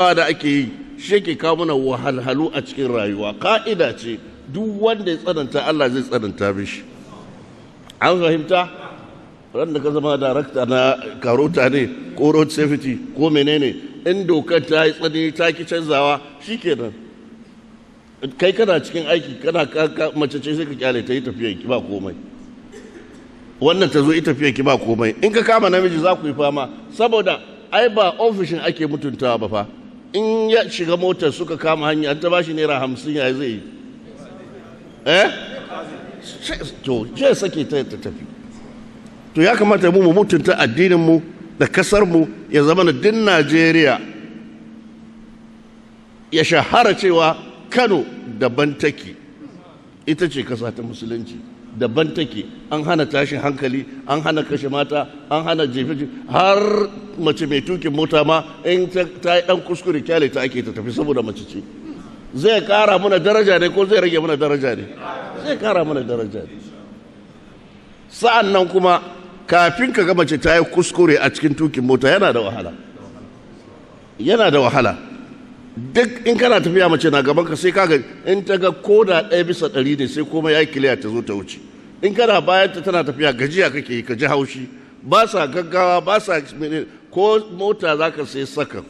da ake yi shi ke kawo mana wahalhalu a cikin rayuwa. Ka'ida ce duk wanda ya tsananta Allah zai tsananta mishi. An fahimta? Ran da ka zama darakta na karota ne ko road safety ko menene, in dokar ta yi tsanani ta ki canzawa shikenan. Kai kana cikin aiki kana mace ce sai ka kyale ta yi tafiya ki ba komai. Wannan ta zo yi tafiya ki ba komai. In ka kama namiji za ku yi fama saboda ai ba ofishin ake mutuntawa ba fa. In ya shiga motar suka kama hanya an ta bashi naira 50 ya zai yi. To je sake ta tafi. To ya kamata mu mutunta addinin mu da kasar mu ya zama na din Najeriya ya shahara cewa Kano daban take, ita ce kasa ta musulunci daban take. An hana tashin hankali, an hana kashe mata, an hana jefe har mace mai tukin mota ma in ta yi dan kuskure kyale ta ake ta tafi saboda mace ce. Zai kara mana daraja ne ko zai rage mana daraja ne? Zai kara mana daraja ne. Sa'an nan kuma kafin ka ga mace ta yi kuskure a cikin tukin mota yana da wahala. Yana da wahala. Duk in kana tafiya mace na gaban ka sai kaga in ta ga koda 1/100 ne sai komai ya kiliya ta zo ta wuce. In kana bayan ta tana tafiya gajiya kake yi ka ji haushi, ba sa gaggawa ba sa ko mota zaka sai saka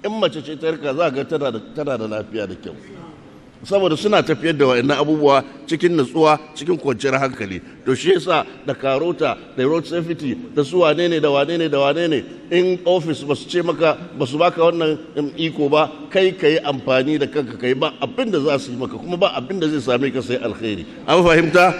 in mace ce ta rika za ga tana da lafiya da kyau saboda suna tafiyar da wayannan abubuwa cikin nutsuwa cikin kwanciyar hankali. To shi yasa da karota da road safety da su wane ne da wane ne da wane ne in office basu ce maka basu baka wannan iko ba, kai kai amfani da kanka kai ba abin da za su yi maka kuma ba abin da zai same ka sai alkhairi. An fahimta?